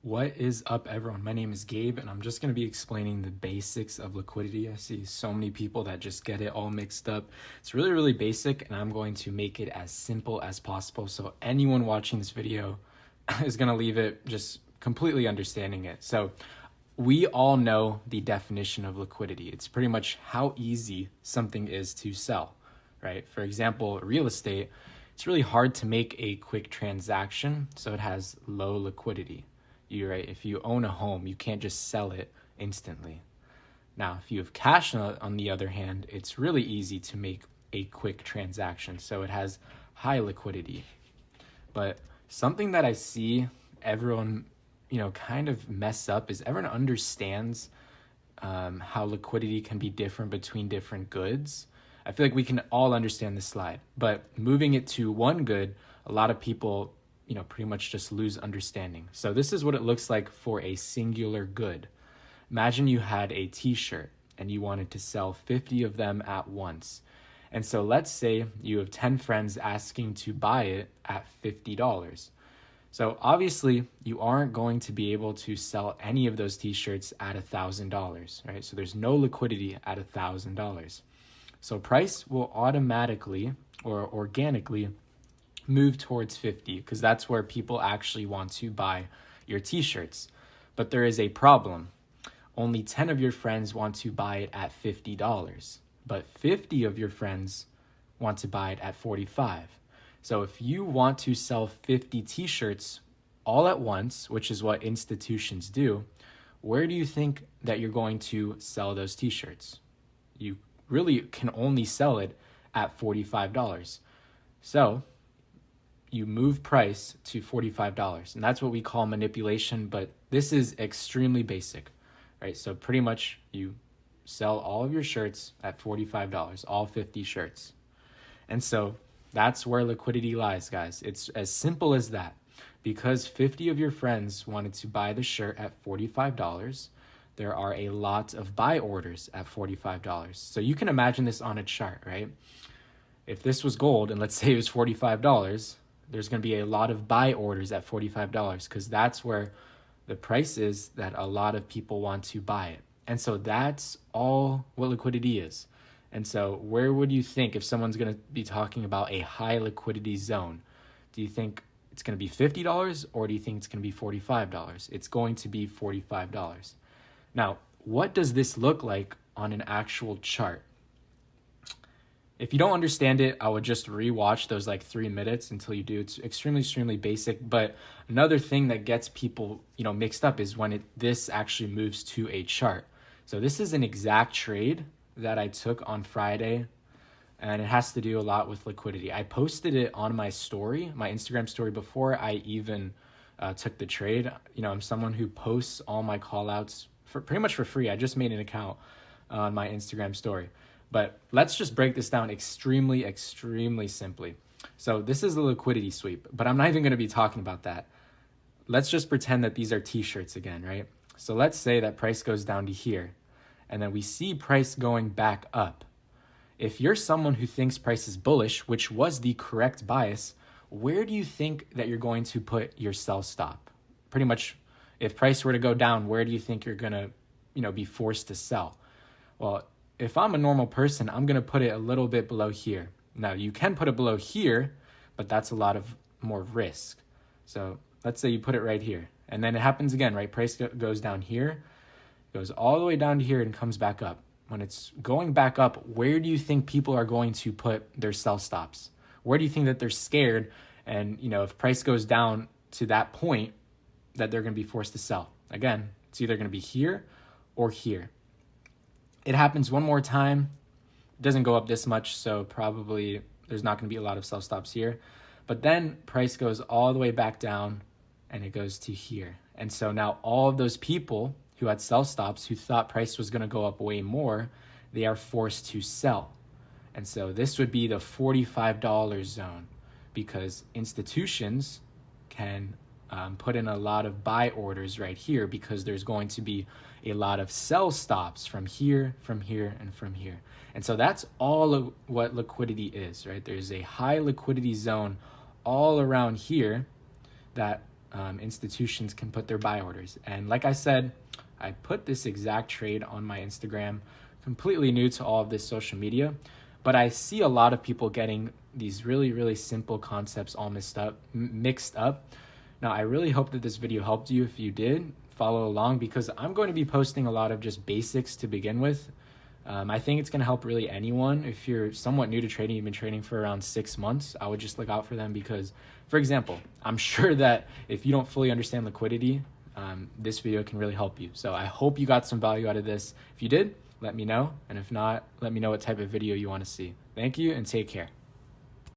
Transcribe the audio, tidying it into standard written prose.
What is up, everyone? My name is Gabe, and I'm just going to be explaining the basics of liquidity. I see so many people that just get it all mixed up. It's really, really basic, and I'm going to make it as simple as possible so anyone watching this video is going to leave it just completely understanding it. So we all know the definition of liquidity. It's pretty much how easy something is to sell, right? For example, real estate, it's really hard to make a quick transaction, so it has low liquidity. If you own a home, you can't just sell it instantly. Now, if you have cash on the other hand, it's really easy to make a quick transaction, so it has high liquidity. But something that I see everyone, kind of mess up is everyone understands how liquidity can be different between different goods. I feel like we can all understand this slide, but moving it to one good, a lot of people pretty much just lose understanding. So this is what it looks like for a singular good. Imagine you had a t-shirt and you wanted to sell 50 of them at once. And so let's say you have 10 friends asking to buy it at $50. So obviously you aren't going to be able to sell any of those t-shirts at $1,000, right? So there's no liquidity at $1,000. So price will automatically or organically move towards 50 because that's where people actually want to buy your t-shirts. But there is a problem. Only 10 of your friends want to buy it at $50, but 50 of your friends want to buy it at $45. So if you want to sell 50 t-shirts all at once, which is what institutions do, where do you think that you're going to sell those t-shirts? You really can only sell it at $45. So you move price to $45, and that's what we call manipulation, but this is extremely basic, right? So pretty much you sell all of your shirts at $45, all 50 shirts. And so that's where liquidity lies, guys. It's as simple as that. Because 50 of your friends wanted to buy the shirt at $45, there are a lot of buy orders at $45. So you can imagine this on a chart, right? If this was gold and let's say it was $45, there's going to be a lot of buy orders at $45 because that's where the price is that a lot of people want to buy it. And so that's all what liquidity is. And so where would you think if someone's going to be talking about a high liquidity zone? Do you think it's going to be $50 or do you think it's going to be $45? It's going to be $45. Now, what does this look like on an actual chart? If you don't understand it, I would just rewatch those 3 minutes until you do. It's extremely, extremely basic. But another thing that gets people, mixed up is when this actually moves to a chart. So this is an exact trade that I took on Friday, and it has to do a lot with liquidity. I posted it on my story, my Instagram story, before I even took the trade. I'm someone who posts all my call outs pretty much for free. I just made an account on my Instagram story. But let's just break this down extremely, extremely simply. So this is the liquidity sweep, but I'm not even going to be talking about that. Let's just pretend that these are t-shirts again, right? So let's say that price goes down to here, and then we see price going back up. If you're someone who thinks price is bullish, which was the correct bias, where do you think that you're going to put your sell stop? Pretty much, if price were to go down, where do you think you're going to, be forced to sell? Well, if I'm a normal person, I'm going to put it a little bit below here. Now, you can put it below here, but that's a lot of more risk. So let's say you put it right here. And then it happens again, right? Price goes down here, goes all the way down to here and comes back up. When it's going back up, where do you think people are going to put their sell stops? Where do you think that they're scared? And, if price goes down to that point, that they're going to be forced to sell? Again, it's either going to be here or here. It happens one more time. It doesn't go up this much, so probably there's not going to be a lot of sell stops here. But then price goes all the way back down and it goes to here. And so now all of those people who had sell stops, who thought price was going to go up way more, they are forced to sell. And so this would be the $45 zone because institutions can put in a lot of buy orders right here because there's going to be a lot of sell stops from here, and from here. And so that's all of what liquidity is, right? There's a high liquidity zone all around here that institutions can put their buy orders. And like I said, I put this exact trade on my Instagram, completely new to all of this social media, but I see a lot of people getting these really, really simple concepts all mixed up. Now, I really hope that this video helped you. If you did, follow along, because I'm going to be posting a lot of just basics to begin with. I think it's going to help really anyone. If you're somewhat new to trading, you've been trading for around 6 months, I would just look out for them because, for example, I'm sure that if you don't fully understand liquidity, this video can really help you. So I hope you got some value out of this. If you did, let me know. And if not, let me know what type of video you want to see. Thank you and take care.